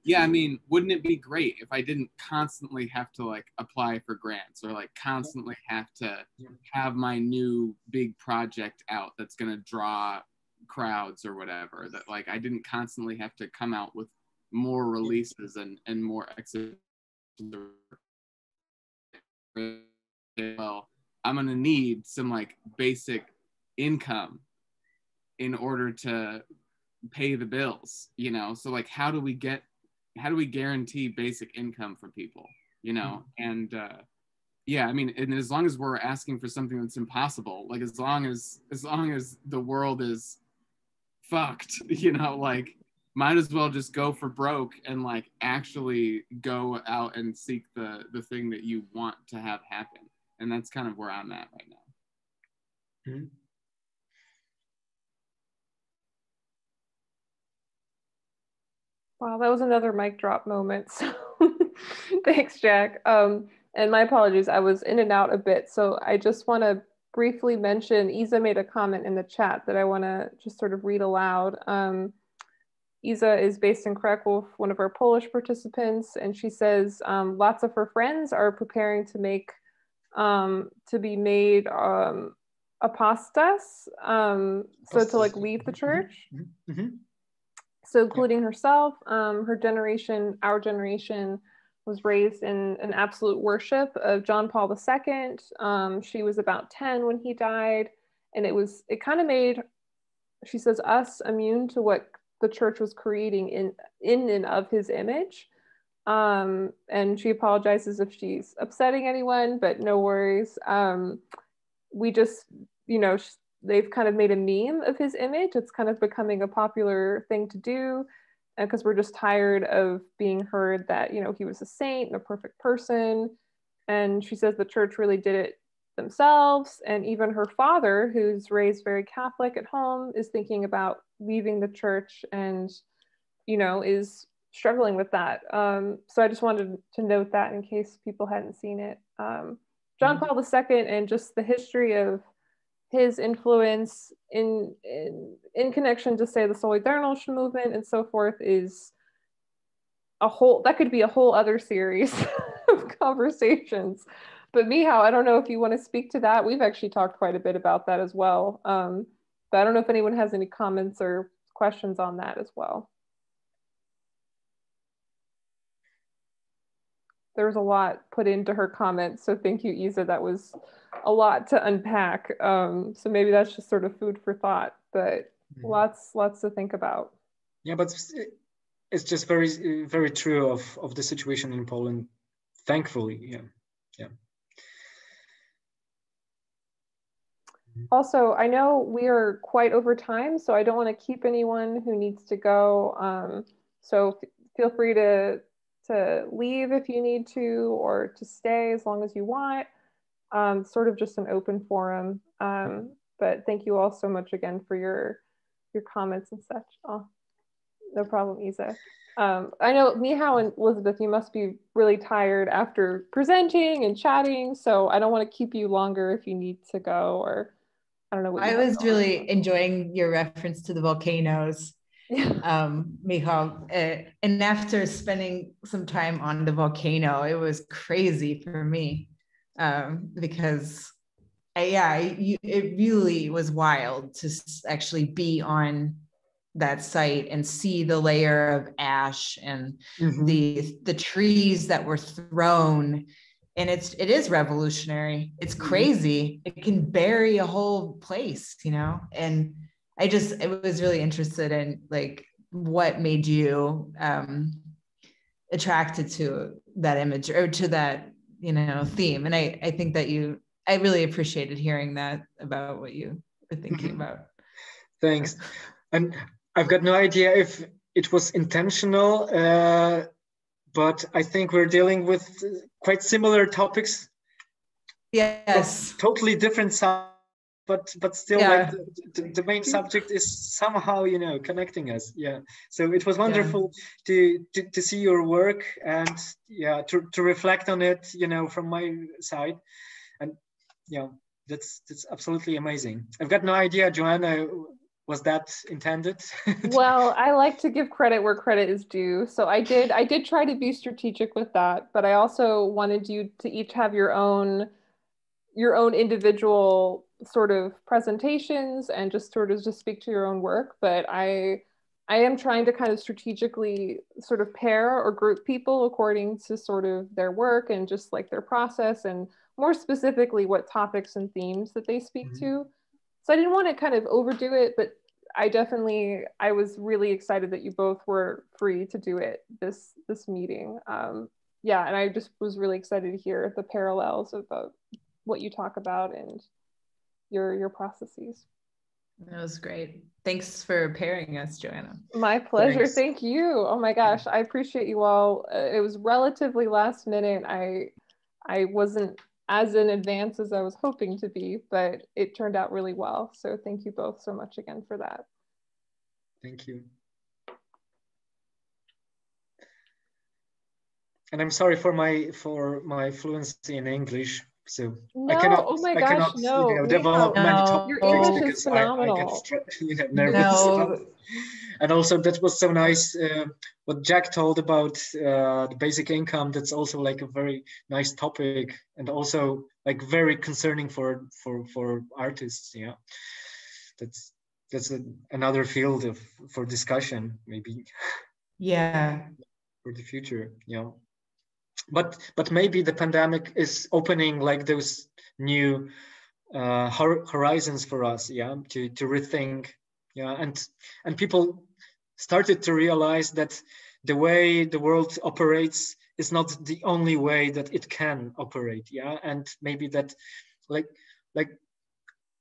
yeah, I mean, wouldn't it be great if I didn't constantly have to like apply for grants or like constantly have to have my new big project out that's going to draw crowds or whatever, that like I didn't constantly have to come out with more releases and more exhibitions. Well, I'm going to need some like basic income in order to pay the bills, so like how do we guarantee basic income for people? you know, and yeah, I mean, and as long as we're asking for something that's impossible, like as long as the world is fucked, you know, like might as well just go for broke and like actually go out and seek the thing that you want to have happen. And that's kind of where I'm at right now. Mm-hmm. Wow, that was another mic drop moment. So thanks, Jack. And my apologies, I was in and out a bit. So I just want to briefly mention, Isa made a comment in the chat that I want to just sort of read aloud. Isa is based in Krakow, one of our Polish participants, and she says lots of her friends are preparing to make, to be made apostas, so to like leave the church. Mm-hmm. So including herself, her generation, our generation, was raised in an absolute worship of John Paul II. She was about 10 when he died, and it kind of made, she says, us immune to what the church was creating in and of his image. And she apologizes if she's upsetting anyone, but no worries. We just, you know, they've kind of made a meme of his image. It's kind of becoming a popular thing to do, because we're just tired of being heard that, you know, he was a saint and a perfect person. And she says the church really did it themselves. And even her father, who's raised very Catholic at home, is thinking about leaving the church and, you know, is struggling with that. So I just wanted to note that in case people hadn't seen it. John Paul II and just the history of his influence in connection to, say, the Solidarnos movement and so forth is that could be a whole other series of conversations. But Michał, I don't know if you want to speak to that. We've actually talked quite a bit about that as well. But I don't know if anyone has any comments or questions on that as well. There was a lot put into her comments, so thank you, Isa. That was a lot to unpack. So maybe that's just sort of food for thought, but lots to think about. Yeah, but it's just very, very true of the situation in Poland, thankfully. Yeah. Also, I know we are quite over time, so I don't want to keep anyone who needs to go. So feel free to leave if you need to, or to stay as long as you want. Sort of just an open forum. But thank you all so much again for your comments and such. Oh, no problem, Isa. I know Michał and Elizabeth, you must be really tired after presenting and chatting, so I don't want to keep you longer if you need to go, or I don't know what you I was really enjoying your reference to the volcanoes. Michał, and after spending some time on the volcano, it was crazy for me, because it really was wild to actually be on that site and see the layer of ash and the trees that were thrown. And it is revolutionary. It's crazy. It can bury a whole place, you know? And I was really interested in like what made you attracted to that image or to that, you know, theme. And I think that I really appreciated hearing that about what you were thinking about. Thanks. And I've got no idea if it was intentional, but I think we're dealing with quite similar topics. Yes. Totally different subjects, but still, like the main subject is somehow, you know, connecting us. Yeah. So it was wonderful to see your work and to reflect on it, you know, from my side, and that's absolutely amazing. I've got no idea, Joanna. Was that intended? Well, I like to give credit where credit is due. So I did try to be strategic with that, but I also wanted you to each have your own individual sort of presentations and just sort of just speak to your own work. But I am trying to kind of strategically sort of pair or group people according to sort of their work and just like their process, and more specifically what topics and themes that they speak to. So I didn't want to kind of overdo it, but I was really excited that you both were free to do it this meeting. yeah, and I just was really excited to hear the parallels about what you talk about and your processes. That was great. Thanks for pairing us, Joanna. My pleasure. Thanks. Thank you. Oh my gosh, I appreciate you all. It was relatively last minute. I wasn't as in advance as I was hoping to be, but it turned out really well. So thank you both so much again for that. Thank you. And I'm sorry for my fluency in English. So No, I cannot, oh my I gosh, cannot, no, develop many No. topics your English is because phenomenal. I get nervous. No. And also that was so nice what Jack told about the basic income. That's also like a very nice topic, and also like very concerning for artists. Yeah, that's another field for discussion maybe. Yeah. For the future. Yeah. But maybe the pandemic is opening like those new horizons for us, yeah, to rethink, yeah, and people started to realize that the way the world operates is not the only way that it can operate, yeah, and maybe that like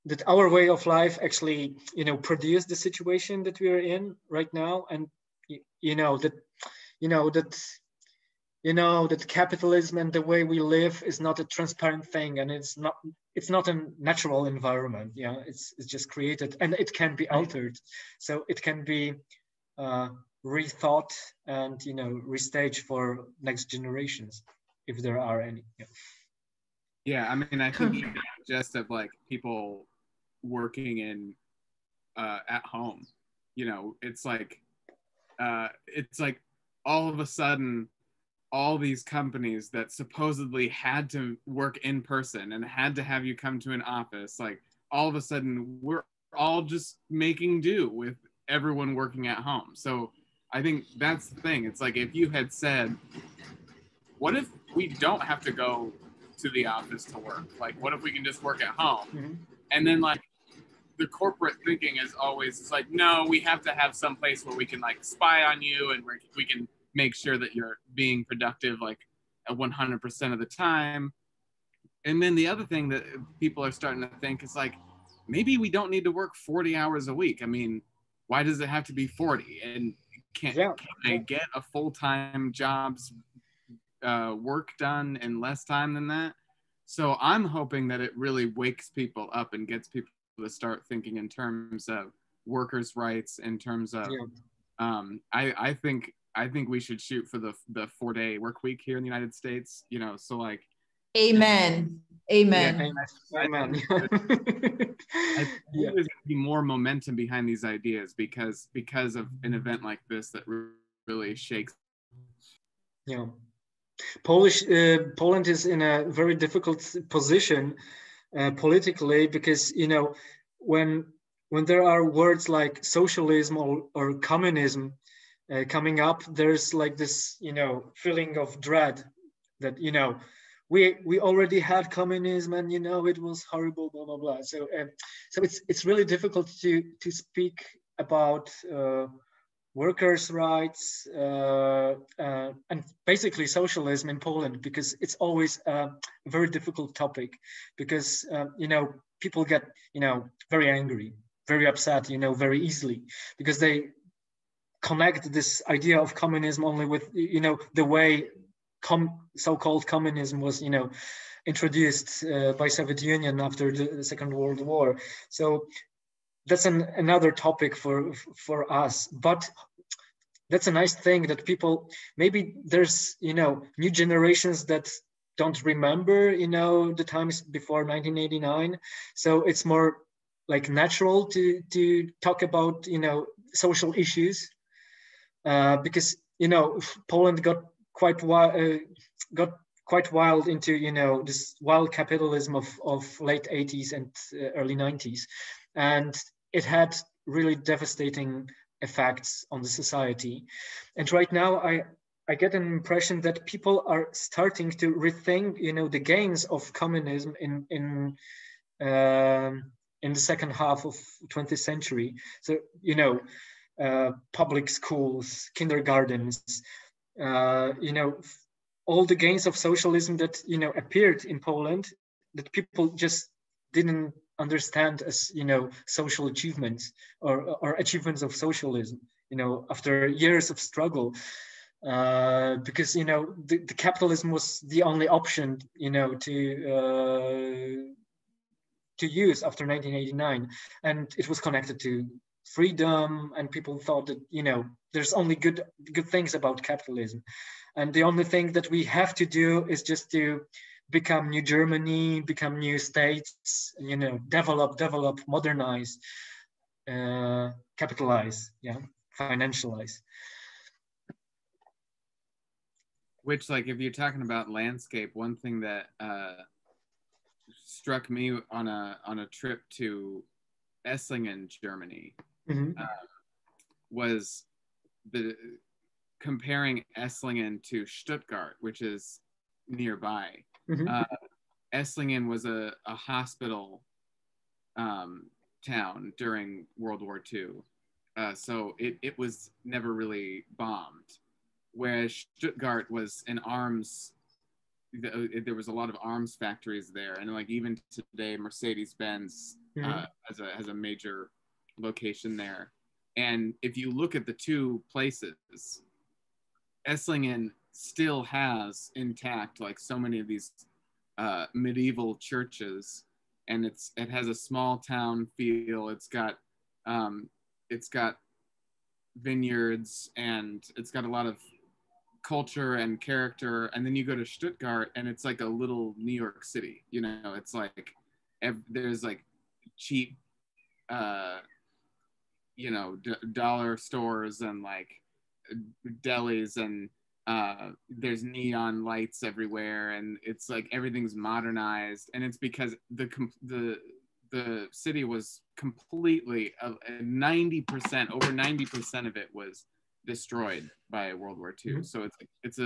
that our way of life actually, you know, produced the situation that we are in right now, and that capitalism and the way we live is not a transparent thing, and it's not a natural environment. Yeah, it's just created, and it can be altered, so it can be rethought and restaged for next generations, if there are any. Yeah, I mean, I think just of like people working in at home, it's like all of a sudden, all these companies that supposedly had to work in person and had to have you come to an office, like all of a sudden we're all just making do with everyone working at home. So I think that's the thing. It's like, if you had said, what if we don't have to go to the office to work? Like, what if we can just work at home? Mm-hmm. And then like the corporate thinking is always, it's like, no, we have to have some place where we can like spy on you, and we can make sure that you're being productive like 100% of the time. And then the other thing that people are starting to think is like, maybe we don't need to work 40 hours a week. I mean, why does it have to be 40? And can I get a full-time job's work done in less time than that? So I'm hoping that it really wakes people up and gets people to start thinking in terms of workers' rights, in terms of I think we should shoot for the 4-day work week here in the United States, so like. Amen. Amen. Yeah, amen. I think there's going to be more momentum behind these ideas because of an event like this that really shakes. Yeah. Poland is in a very difficult position politically, because, when there are words like socialism or communism coming up, there's like this, feeling of dread that, we already had communism, and it was horrible, blah blah blah. So it's really difficult to speak about workers' rights and basically socialism in Poland, because it's always a very difficult topic, because people get very angry, very upset, very easily, because they connect this idea of communism only with the way so-called communism was introduced by Soviet Union after the Second World War. So that's another topic for us, but that's a nice thing that people, maybe there's new generations that don't remember the times before 1989, so it's more like natural to talk about social issues, because Poland got quite wild into this wild capitalism of late 80s and early 90s, and it had really devastating effects on the society. And right now I get an impression that people are starting to rethink the gains of communism in the second half of 20th century. So public schools, kindergartens, all the gains of socialism that, you know, appeared in Poland, that people just didn't understand as, you know, social achievements or achievements of socialism, you know, after years of struggle, because, you know, the capitalism was the only option, you know, to use after 1989, and it was connected to freedom, and people thought that, you know, there's only good things about capitalism, and the only thing that we have to do is just to become new Germany, become new states, you know, develop, modernize, capitalize, yeah, financialize. Which, like, if you're talking about landscape, one thing that struck me on a trip to Esslingen, Germany, was the comparing Esslingen to Stuttgart, which is nearby. Esslingen was a hospital town during World War II, so it was never really bombed, whereas Stuttgart was an arms. There was a lot of arms factories there, and like even today, Mercedes-Benz has a major location there. And if you look at the two places, Esslingen still has intact like so many of these medieval churches, and it has a small town feel. It's got vineyards, and it's got a lot of culture and character. And then you go to Stuttgart and it's like a little New York City, you know. It's like there's like cheap you know, dollar stores and like delis, and there's neon lights everywhere, and it's like everything's modernized. And it's because the city was completely 90%, over 90% of it was destroyed by World War II. So it's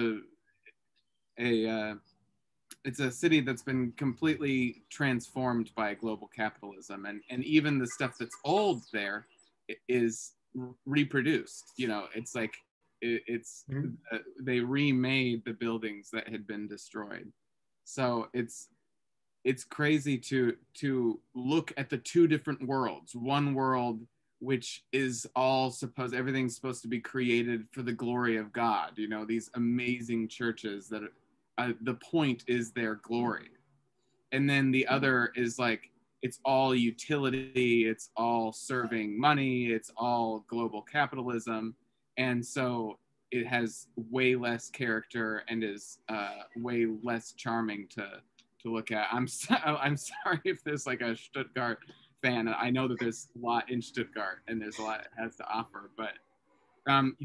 a city that's been completely transformed by global capitalism, and even the stuff that's old there is reproduced. You know, it's like they remade the buildings that had been destroyed. So it's crazy to look at the two different worlds. One world which is all everything's supposed to be created for the glory of God. You know, these amazing churches that the point is their glory. And then the other is like, it's all utility, it's all serving money, it's all global capitalism. And so it has way less character and is way less charming to look at. I'm sorry if there's like a Stuttgart fan. I know that there's a lot in Stuttgart and there's a lot it has to offer, but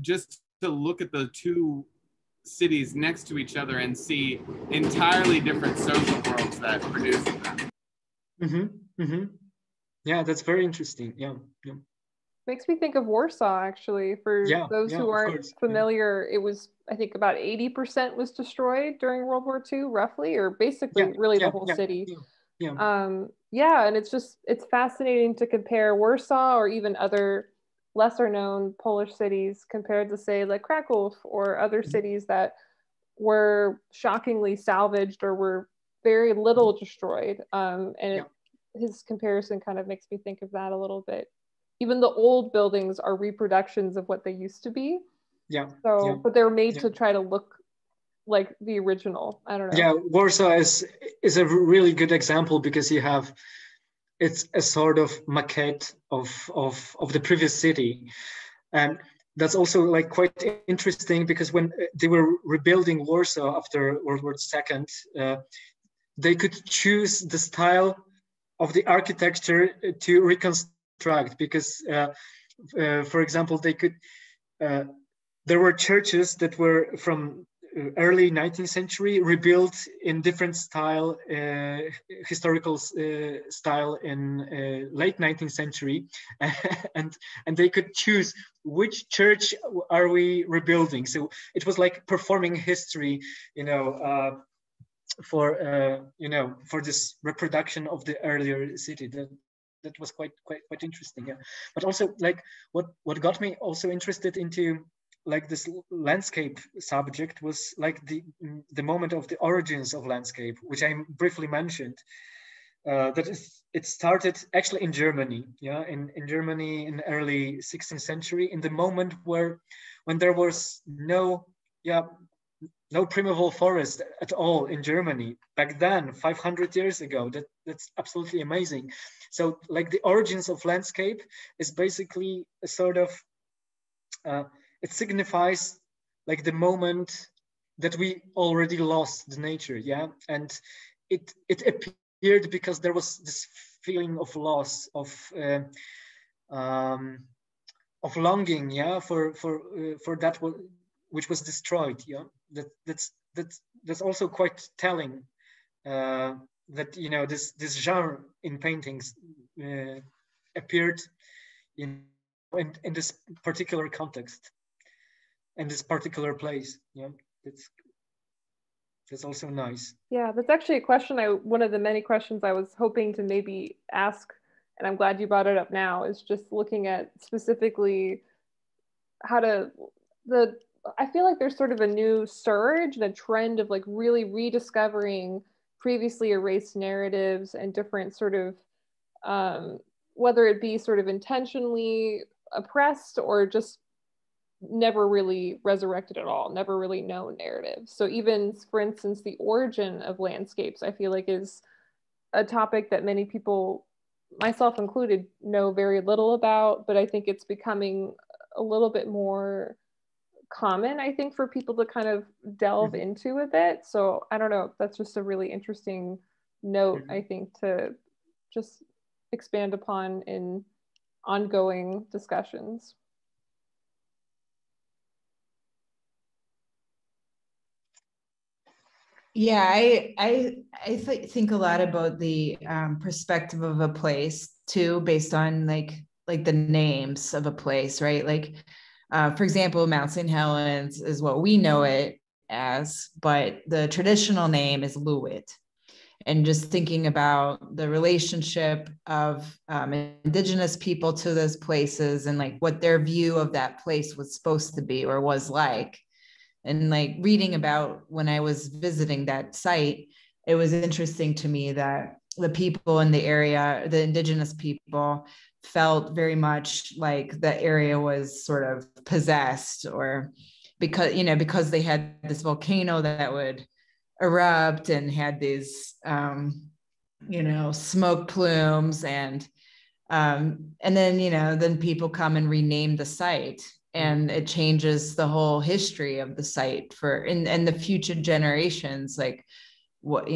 just to look at the two cities next to each other and see entirely different social worlds that produce them. Yeah, that's very interesting. Yeah. Makes me think of Warsaw, actually. For those who aren't familiar, it was, I think, about 80% was destroyed during World War II, roughly, or basically really the whole city. And it's fascinating to compare Warsaw or even other lesser known Polish cities compared to, say, like Krakow or other cities that were shockingly salvaged or were very little destroyed. His comparison kind of makes me think of that a little bit. Even the old buildings are reproductions of what they used to be. But they're made to try to look like the original. I don't know. Yeah, Warsaw is a really good example because it's a sort of maquette of the previous city. And that's also like quite interesting because when they were rebuilding Warsaw after World War II, they could choose the style of the architecture to reconstruct because, for example, they could. There were churches that were from early 19th century rebuilt in different style, historical style in late 19th century, and they could choose which church are we rebuilding. So it was like performing history, you know. For this reproduction of the earlier city, that was quite interesting. Yeah, but also like what got me also interested into like this landscape subject was like the moment of the origins of landscape, which I briefly mentioned. That is, it started actually in Germany, yeah, in Germany in the early 16th century, in the moment when there was no primeval forest at all in Germany back then, 500 years ago. That's absolutely amazing. So like the origins of landscape is basically a sort of, it signifies like the moment that we already lost the nature, yeah? And it appeared because there was this feeling of loss, of longing, yeah, for that which was destroyed, yeah. That's also quite telling, that, you know, this genre in paintings appeared in this particular context, in this particular place, yeah. That's also nice. Yeah, that's actually a question one of the many questions I was hoping to maybe ask, and I'm glad you brought it up now, is just looking at specifically how I feel like there's sort of a new surge and a trend of like really rediscovering previously erased narratives and different sort of, whether it be sort of intentionally oppressed or just never really resurrected at all, never really known narratives. So even, for instance, the origin of landscapes, I feel like is a topic that many people, myself included, know very little about, but I think it's becoming a little bit more common, I think, for people to kind of delve into a bit. So I don't know, that's just a really interesting note, I think, to just expand upon in ongoing discussions. Yeah, I think a lot about the perspective of a place too, based on like the names of a place, right? Like, for example, Mount St. Helens is what we know it as, but the traditional name is Lewitt. And just thinking about the relationship of indigenous people to those places and like what their view of that place was supposed to be or was like. And like reading about when I was visiting that site, it was interesting to me that the people in the area, the indigenous people, felt very much like the area was sort of possessed, or because they had this volcano that would erupt and had these smoke plumes, and then people come and rename the site, and it changes the whole history of the site and the future generations. Like what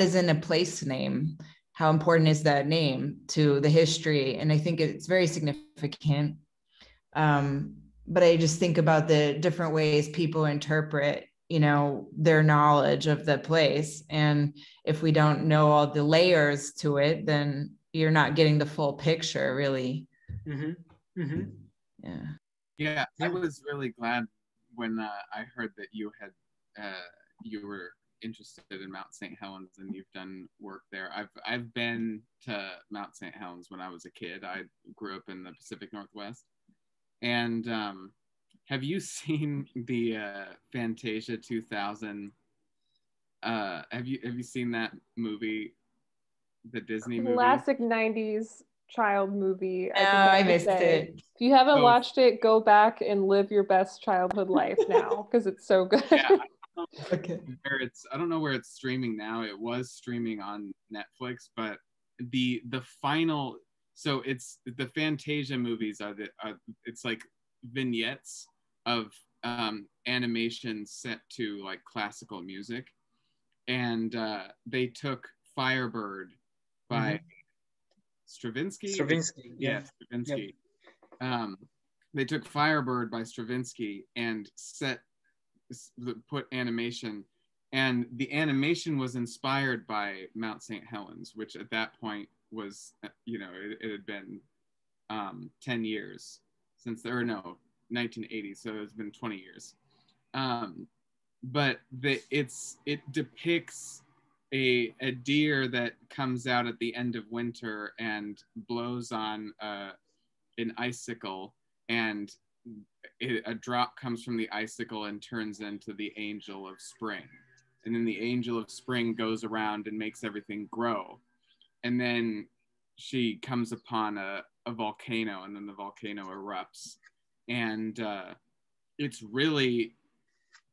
is in a place name? How important is that name to the history? And I think it's very significant. But I just think about the different ways people interpret, their knowledge of the place. And if we don't know all the layers to it, then you're not getting the full picture, really. Yeah, I was really glad when I heard that you were interested in Mount St. Helens and you've done work there. I've been to Mount St. Helens when I was a kid. I grew up in the Pacific Northwest. And have you seen the Fantasia 2000? Have you seen that movie, the Disney movie? Classic 90s child movie. I missed it. If you haven't watched it, go back and live your best childhood life now, because it's so good. Yeah, I don't know where it's streaming now. It was streaming on Netflix, but the final, so it's the Fantasia movies it's like vignettes of animation set to like classical music, and they took Firebird by Stravinsky. Yeah. Stravinsky. Yep. They took Firebird by Stravinsky and put animation, and the animation was inspired by Mount St. Helens, which at that point was, it had been 10 years since 1980, so it's been 20 years. But it depicts a deer that comes out at the end of winter and blows on an icicle, and a drop comes from the icicle and turns into the angel of spring. And then the angel of spring goes around and makes everything grow. And then she comes upon a volcano, and then the volcano erupts. And it's really,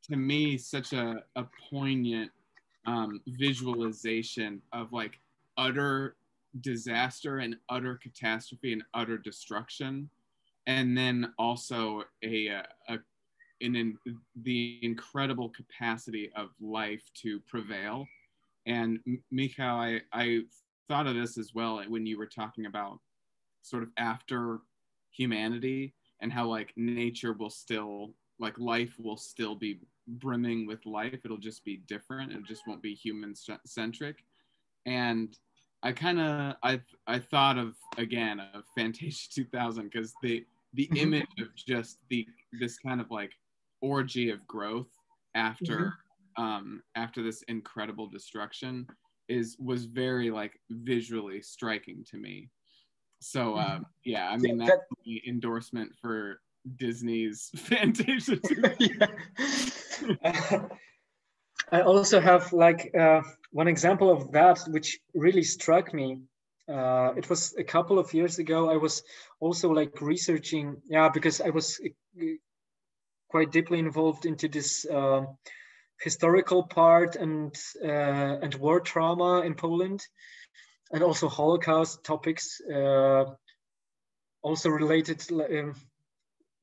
to me, such a poignant visualization of like utter disaster and utter catastrophe and utter destruction. And then also the incredible capacity of life to prevail. And Michał, I thought of this as well when you were talking about sort of after humanity and how like nature will still, like life will still be brimming with life. It'll just be different. It just won't be human centric. And I thought of, again, of Fantasia 2000, because the image of just this kind of like orgy of growth after after this incredible destruction was very like visually striking to me. So yeah, I mean, that's the endorsement for Disney's Fantasia 2000. I also have like one example of that which really struck me. It was a couple of years ago. I was also like researching, because I was quite deeply involved into this historical part and war trauma in Poland, and also Holocaust topics, also related.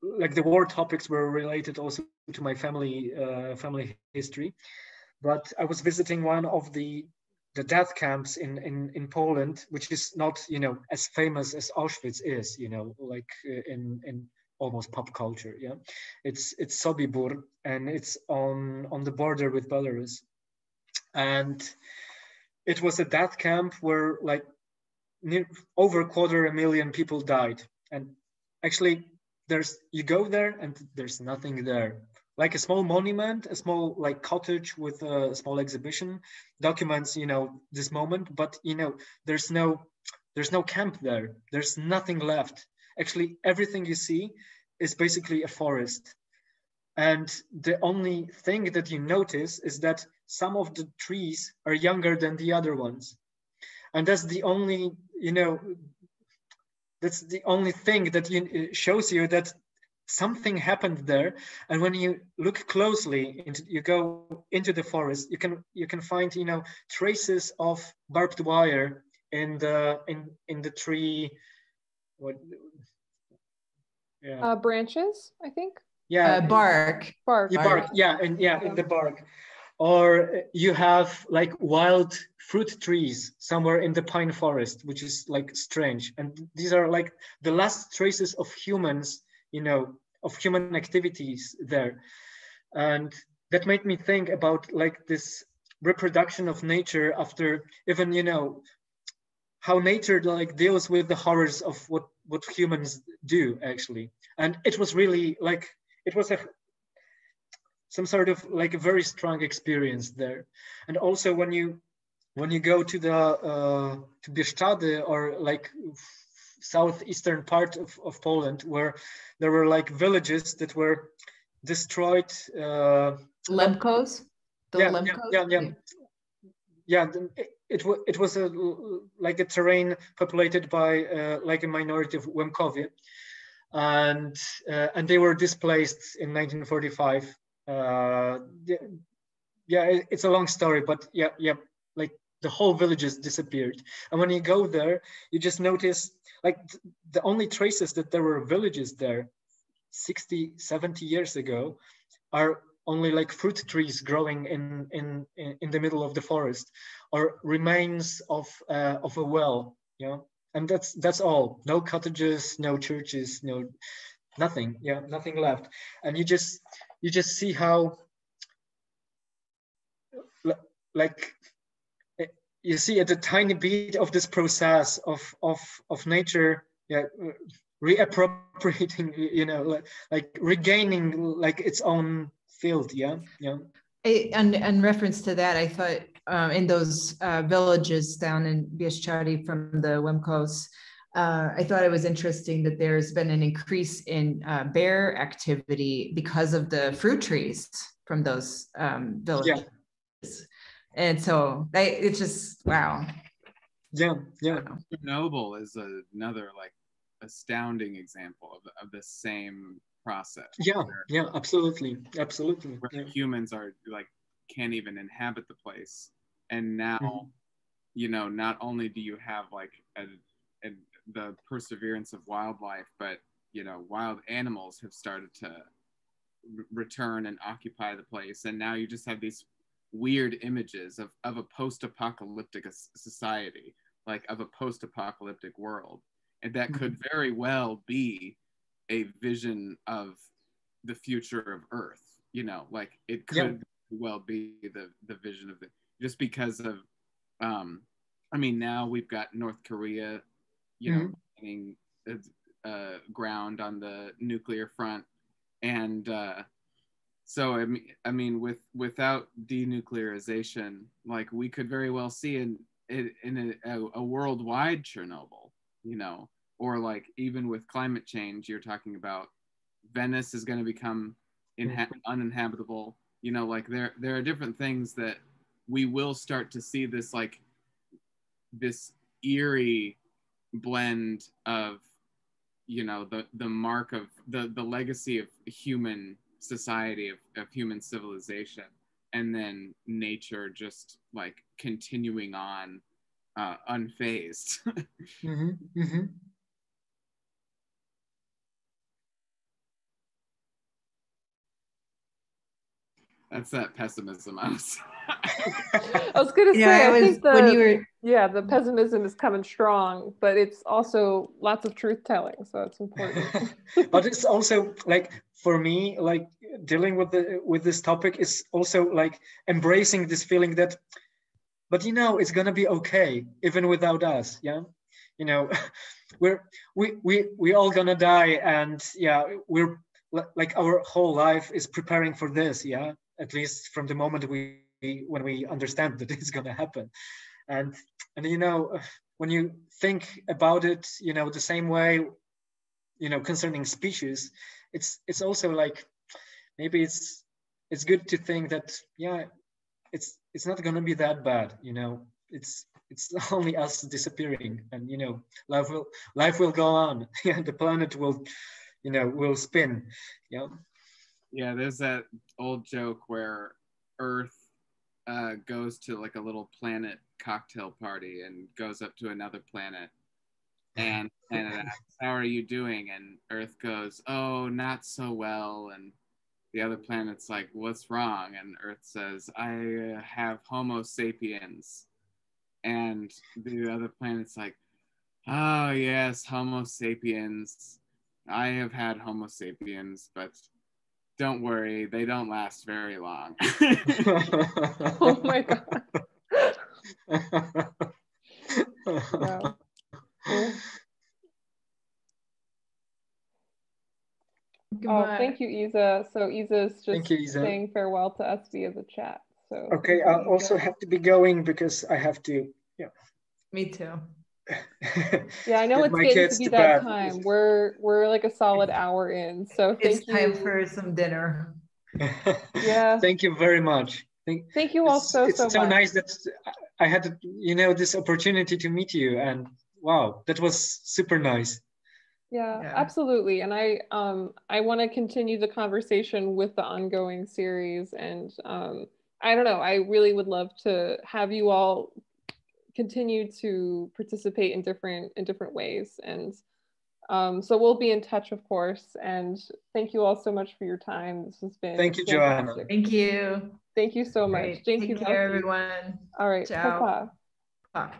Like the war topics were related also to my family history. But I was visiting one of the death camps in Poland, which is not, as famous as Auschwitz is, like in almost pop culture. Yeah, it's Sobibór, and it's on the border with Belarus, and it was a death camp where like over 250,000 people died. And actually, you go there and there's nothing there. Like a small monument, a small like cottage with a small exhibition documents, this moment, but there's no camp there. There's nothing left. Actually, everything you see is basically a forest. And the only thing that you notice is that some of the trees are younger than the other ones. And that's the only, that's the only thing that shows you that something happened there. And when you look closely, you go into the forest, you can find traces of barbed wire in the tree. Branches, I think. Yeah, bark. Bark. In the bark. Or you have like wild fruit trees somewhere in the pine forest, which is like strange. And these are like the last traces of humans, of human activities there. And that made me think about like this reproduction of nature after even, how nature like deals with the horrors of what humans do actually. And it was really like, it was some sort of like a very strong experience there. And also when you go to the to Bieszczady, or like southeastern part of Poland, where there were like villages that were destroyed. Lemkos? Yeah. It was like a terrain populated by like a minority of Łemkowie, and they were displaced in 1945. It's a long story, but like the whole villages disappeared. And when you go there, you just notice like the only traces that there were villages there 60, 70 years ago are only like fruit trees growing in the middle of the forest, or remains of a well, and that's all. No cottages, no churches, nothing. Nothing left. And you just see how like you see at a tiny bit of this process of nature reappropriating, like regaining like its own field. In reference to that, I thought in those villages down in Bieszczady from the Łemkos, I thought it was interesting that there's been an increase in bear activity because of the fruit trees from those villages. Yeah. And so it's just, wow. Yeah, yeah. Chernobyl is another like astounding example of the same process. Yeah, yeah, absolutely, absolutely. Where Yeah. humans are like can't even inhabit the place, and now, you know, not only do you have like the perseverance of wildlife, but you know, wild animals have started to return and occupy the place, and now you just have these weird images of a post-apocalyptic society, like of a post-apocalyptic world, and that could very well be a vision of the future of Earth. You know, like it could well be the vision of just because of I mean, now we've got North Korea, you know, getting ground on the nuclear front, and so I mean, without denuclearization, like we could very well see in a worldwide Chernobyl, you know, or like even with climate change, you're talking about Venice is going to become uninhabitable. You know, like there are different things that we will start to see this like this eerie blend of, you know, the mark of the legacy of human society, of human civilization, and then nature just like continuing on unfazed. That's that pessimism I was gonna say, I think the the pessimism is coming strong, but it's also lots of truth telling, so it's important. But it's also like, for me, like dealing with this topic is also like embracing this feeling that, but you know, it's gonna be okay even without us. Yeah, you know, we all gonna die, and yeah, we're like our whole life is preparing for this. Yeah, at least from the moment when we understand that it's gonna happen, and you know, when you think about it, you know, the same way, you know, concerning species, it's also like maybe it's good to think that it's not gonna be that bad, you know. It's only us disappearing, and you know, life will go on. Yeah, the planet will, you know, will spin. Yeah. Yeah, there's that old joke where Earth goes to like a little planet cocktail party and goes up to another planet, and planet asks, "How are you doing?" And Earth goes, "Oh, not so well." And the other planet's like, "What's wrong?" And Earth says, "I have Homo sapiens." And the other planet's like, "Oh yes, Homo sapiens. I have had Homo sapiens, but don't worry, they don't last very long." Oh my god. Wow. Oh, thank you, Isa. So Isa's just saying farewell to us via the chat. So okay, I also have to be going because I have to. Yeah. Me too. Yeah, I know it's getting to be that time. We're like a solid hour in. So thank you. It's time for some dinner. Yeah. Thank you very much. Thank you all so much. It's so nice that I had, you know, this opportunity to meet you, and wow, that was super nice. Yeah, absolutely. And I want to continue the conversation with the ongoing series, and I don't know, I really would love to have you all continue to participate in different ways, and so we'll be in touch, of course. And thank you all so much for your time. This has been fantastic. Joanna. Thank you. Thank you so much. Take care, everyone. All right. Ciao. Papa.